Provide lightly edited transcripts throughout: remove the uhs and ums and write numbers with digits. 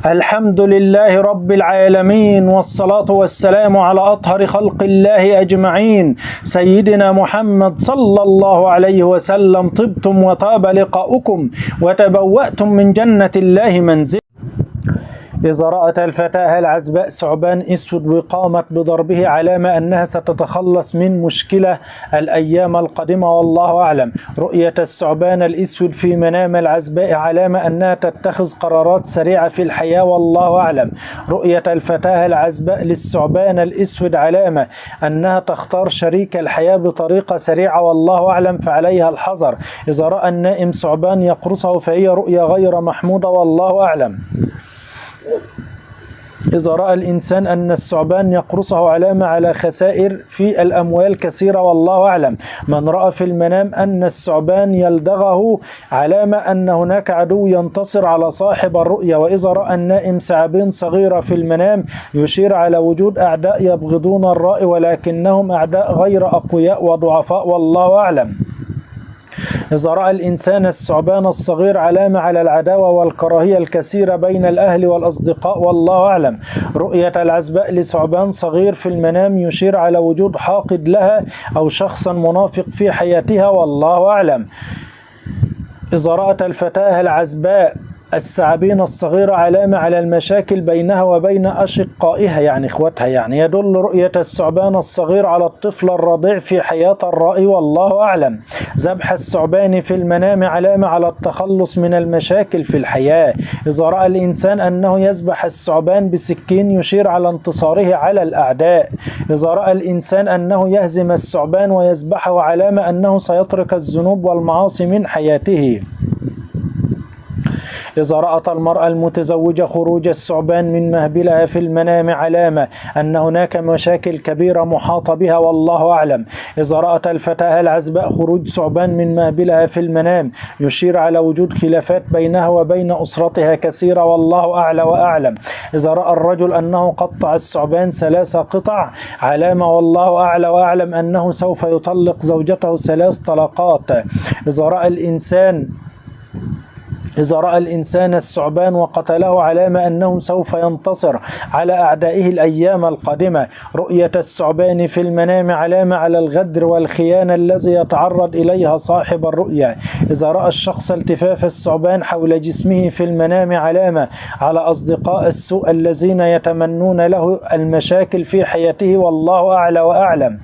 الحمد لله رب العالمين، والصلاة والسلام على أطهر خلق الله أجمعين، سيدنا محمد صلى الله عليه وسلم. طبتم وطاب لقاؤكم وتبوأتم من جنة الله منزلا. إذا رأت الفتاة العزباء ثعبان أسود وقامت بضربه علامة أنها ستتخلص من مشكلة الأيام القادمة والله أعلم. رؤية الثعبان الأسود في منام العزباء علامة أنها تتخذ قرارات سريعة في الحياة والله أعلم. رؤية الفتاة العزباء للثعبان الأسود علامة أنها تختار شريك الحياة بطريقة سريعة والله أعلم، فعليها الحذر. إذا رأى النائم ثعبان يقرصه فهي رؤية غير محمودة والله أعلم. إذا رأى الإنسان أن الثعبان يقرصه علامة على خسائر في الأموال كثيرة والله أعلم. من رأى في المنام أن الثعبان يلدغه علامة أن هناك عدو ينتصر على صاحب الرؤية. وإذا رأى النائم ثعابين صغيرة في المنام يشير على وجود أعداء يبغضون الرأي، ولكنهم أعداء غير أقوياء وضعفاء والله أعلم. إذا رأى الإنسان الثعبان الصغير علامة على العداوة والكراهية الكثيرة بين الأهل والأصدقاء والله أعلم. رؤية العزباء لثعبان صغير في المنام يشير على وجود حاقد لها أو شخصا منافق في حياتها والله أعلم. إذا رأت الفتاة العزباء الثعابين الصغيرة علامة على المشاكل بينها وبين أشقائها يعني إخوتها، يعني يدل رؤية الثعبان الصغير على الطفل الرضيع في حياة الرأي والله أعلم. ذبح الثعبان في المنام علامة على التخلص من المشاكل في الحياة. إذا رأى الإنسان أنه يذبح الثعبان بسكين يشير على انتصاره على الأعداء. إذا رأى الإنسان أنه يهزم الثعبان ويذبحه علامة أنه سيترك الذنوب والمعاصي من حياته. إذا رأت المرأة المتزوجة خروج الثعبان من مهبلها في المنام علامة أن هناك مشاكل كبيرة محاطة بها والله أعلم. إذا رأت الفتاة العزباء خروج ثعبان من مهبلها في المنام يشير على وجود خلافات بينها وبين أسرتها كثيرة والله أعلى وأعلم. إذا رأى الرجل أنه قطع الثعبان 3 قطع علامة والله أعلى وأعلم أنه سوف يطلق زوجته 3 طلقات. إذا رأى الإنسان الثعبان وقتله علامة أنه سوف ينتصر على أعدائه الأيام القادمة. رؤية الثعبان في المنام علامة على الغدر والخيانة الذي يتعرض إليها صاحب الرؤية. إذا رأى الشخص التفاف الثعبان حول جسمه في المنام علامة على أصدقاء السوء الذين يتمنون له المشاكل في حياته والله أعلى وأعلم.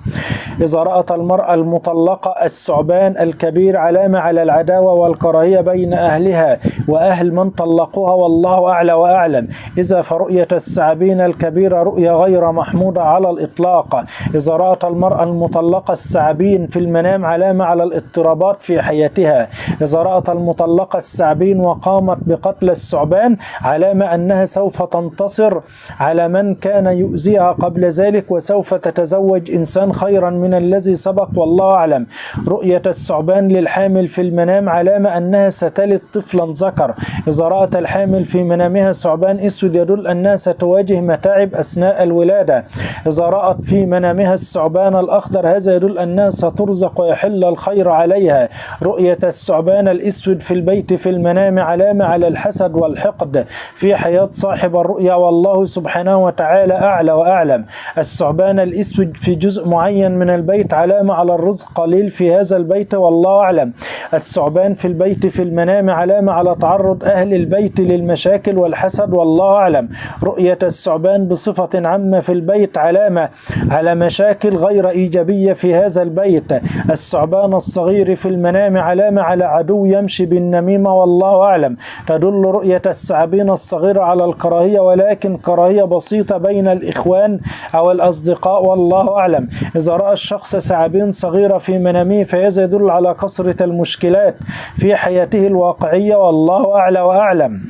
إذا رأت المرأة المطلقة الثعبان الكبير علامة على العداوة والكراهية بين أهلها وأهل من طلقوها والله أعلى وأعلم. إذا فرؤية الثعابين الكبيرة رؤية غير محمودة على الإطلاق. إذا رأت المرأة المطلقة الثعابين في المنام علامة على الاضطرابات في حياتها. إذا رأت المطلقة الثعابين وقامت بقتل الثعبان علامة أنها سوف تنتصر على من كان يؤذيها قبل ذلك، وسوف تتزوج إنسان خيرا من الذي سبق والله أعلم. رؤية الثعبان للحامل في المنام علامة أنها ستلد طفلا ذكر. إذا رأت الحامل في منامها ثعبان أسود يدل أنها ستواجه متاعب أثناء الولادة. إذا رأت في منامها الثعبان الأخضر هذا يدل أنها سترزق ويحل الخير عليها. رؤية الثعبان الأسود في البيت في المنام علامة على الحسد والحقد في حياة صاحب الرؤيا والله سبحانه وتعالى أعلى وأعلم. الثعبان الأسود في جزء معين من البيت علامة على الرزق قليل في هذا البيت والله أعلم. الثعبان في البيت في المنام علامة على تعرض أهل البيت للمشاكل والحسد والله أعلم. رؤية الثعبان بصفة عامة في البيت علامة على مشاكل غير إيجابية في هذا البيت. الثعبان الصغير في المنام علامة على عدو يمشي بالنميمة والله أعلم. تدل رؤية الثعابين الصغيرة على الكراهية، ولكن كراهية بسيطة بين الإخوان أو الأصدقاء والله أعلم. إذا رأى الشخص ثعابين صغيرة في منامه فهذا يدل على كثرة المشكلات في حياته الواقعية والله أعلى وأعلم.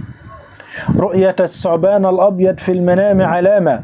رؤية الثعبان الأبيض في المنام علامة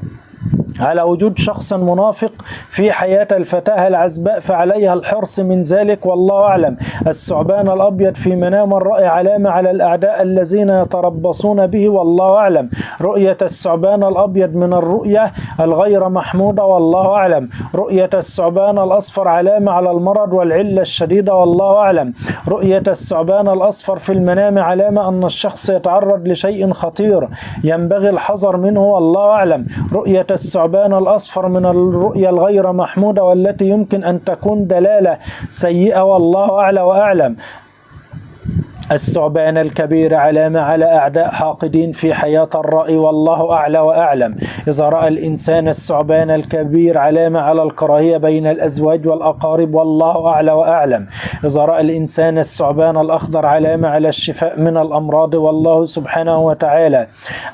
على وجود شخص منافق في حياة الفتاة العزباء فعليها الحرص من ذلك والله أعلم. الثعبان الأبيض في منام الرأي علامة على الأعداء الذين يتربصون به والله أعلم. رؤية الثعبان الأبيض من الرؤية الغير محمودة والله أعلم. رؤية الثعبان الأصفر علامة على المرض والعلة الشديدة والله أعلم. رؤية الثعبان الأصفر في المنام علامة أن الشخص يتعرض لشيء خطير ينبغي الحذر منه والله أعلم. رؤية الثعبان الأصفر من الرؤيا الغير محمودة والتي يمكن أن تكون دلالة سيئة والله أعلى وأعلم. الثعبان الكبير علامة على أعداء حاقدين في حياة الرأي والله أعلى وأعلم. إذا رأى الإنسان الثعبان الكبير علامة على الكراهية بين الأزواج والأقارب والله أعلى وأعلم. إذا رأى الإنسان الثعبان الأخضر علامة على الشفاء من الأمراض والله سبحانه وتعالى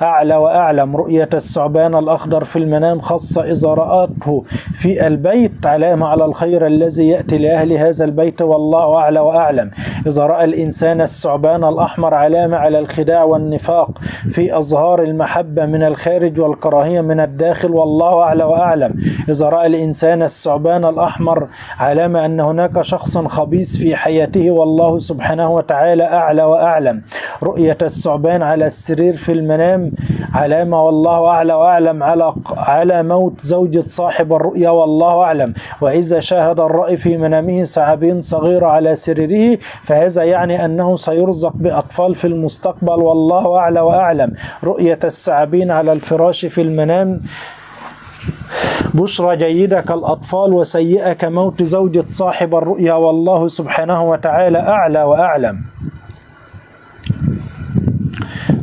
أعلى وأعلم. رؤية الثعبان الأخضر في المنام خاصة إذا رأته في البيت علامة على الخير الذي يأتي لأهل هذا البيت والله أعلى وأعلم. إذا رأى الإنسان الثعبان الأحمر علامة على الخداع والنفاق في أظهار المحبة من الخارج والكراهية من الداخل والله أعلى وأعلم. إذا رأى الإنسان الثعبان الأحمر علامة أن هناك شخص خبيث في حياته والله سبحانه وتعالى أعلى وأعلم. رؤية الثعبان على السرير في المنام علامة والله أعلى وأعلم على موت زوجة صاحب الرؤيا والله أعلم. وإذا شاهد الرأي في منامه ثعابين صغيرة على سريره فهذا يعني أنه سيرزق بأطفال في المستقبل والله أعلى وأعلم. رؤية الثعابين على الفراش في المنام بشرى جيدة كالأطفال وسيئة كموت زوجة صاحب الرؤيا والله سبحانه وتعالى أعلى وأعلم.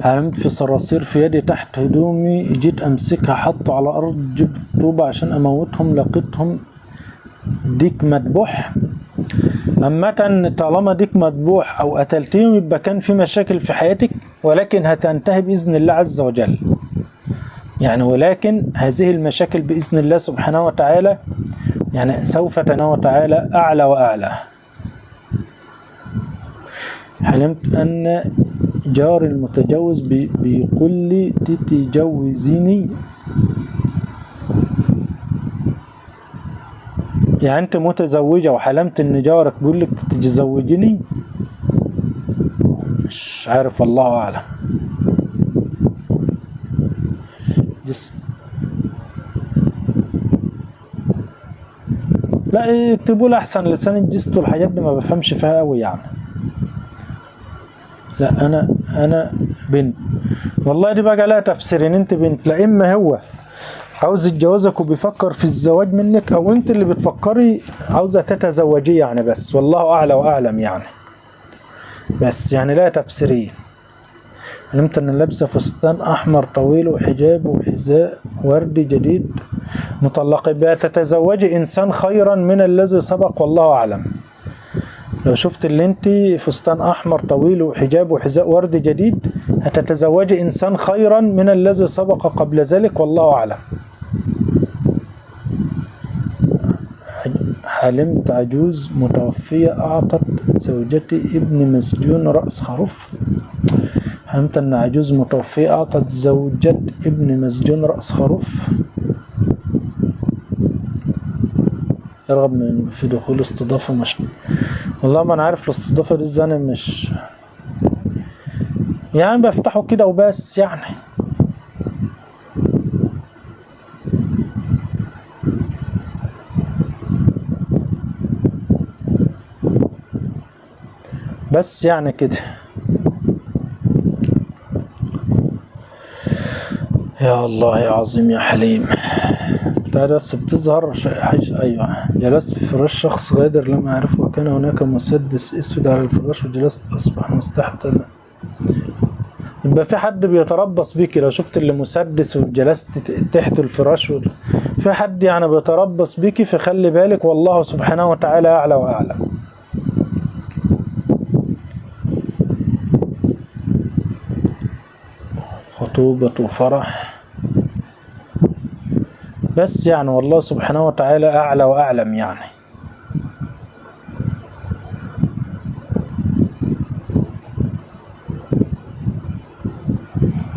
علمت في صراصير في يدي تحت هدومي جيت أمسكها حطه على الأرض جبت طوبة عشان أموتهم لقيتهم ديك مذبوح. عامة طالما ديك مذبوح أو قتلتيهم يبقى كان في مشاكل في حياتك ولكن هتنتهي بإذن الله عز وجل. يعني ولكن هذه المشاكل بإذن الله سبحانه وتعالى يعني سوف تنوى تعالى أعلى وأعلى. حلمت أن جار المتجوز بيقول لي تتجوزيني، يعني أنت متزوجة وحلمت أن جارك بيقول لك تتزوجيني؟ مش عارف الله أعلم. لا يكتبوا لي أحسن، لسان الجست والحاجات دي ما بفهمش فيها قوي يعني. لا أنا بنت والله دي بقى لها تفسيرين. أنت بنت، لا إما هو عاوز يتجوزك وبيفكر في الزواج منك أو أنت اللي بتفكري عاوزة تتزوجيه يعني، بس والله أعلى وأعلم يعني. بس يعني لا تفسيرين. علمت أن لابسة فستان أحمر طويل وحجاب وحذاء وردي جديد مطلقة بها تتزوجي إنسان خيرا من الذي سبق والله أعلم. لو شفت اللي انت فستان أحمر طويل وحجاب وحذاء وردي جديد هتتزوجي إنسان خيرا من الذي سبق قبل ذلك والله أعلم. حلمت عجوز متوفية أعطت زوجتي ابن مسجون رأس خروف. حلمت أن عجوز متوفية أعطت زوجة ابن مسجون رأس خروف. يرغب من في دخول استضافة مش والله ما أنا عارف الاستضافة دي ازاي. أنا مش يعني بفتحه كده وبس يعني. بس يعني كده. يا الله يا عظيم يا حليم. بس بتظهر حاجة. أيوة، جلست في فراش شخص غادر لم أعرفه وكان هناك مسدس أسود على الفراش وجلست أصبح مستحتا. يبقى في حد بيتربص بيكي. لو شفت اللي مسدس وجلست تحت الفراش في حد يعني بيتربص بيكي، فخلي بالك والله سبحانه وتعالى أعلى وأعلم. خطوبة وفرح بس يعني والله سبحانه وتعالى أعلى وأعلم يعني.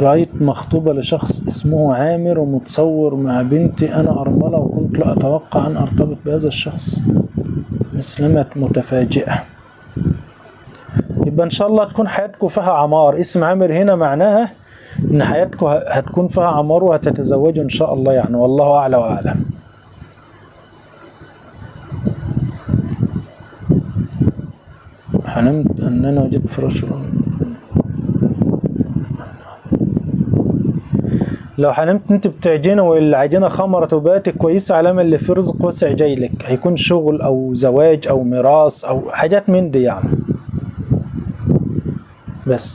رأيت مخطوبة لشخص اسمه عامر ومتصور مع بنتي أنا أرملة، وكنت لا أتوقع أن أرتبط بهذا الشخص. مسلمة متفاجئة. يبقى إن شاء الله تكون حياتكم فيها عمار. اسم عامر هنا معناها إن حياتكم هتكون فيها عمار وهتتزوجوا إن شاء الله يعني، والله أعلى وأعلم. حلمت أننا وجدت فراش. لو حلمت انت بتعجنه والعجينه خمرت وبقت كويسه، علامه اللي في رزق واسع جاي لك، هيكون شغل او زواج او ميراث او حاجات من دي يعني. بس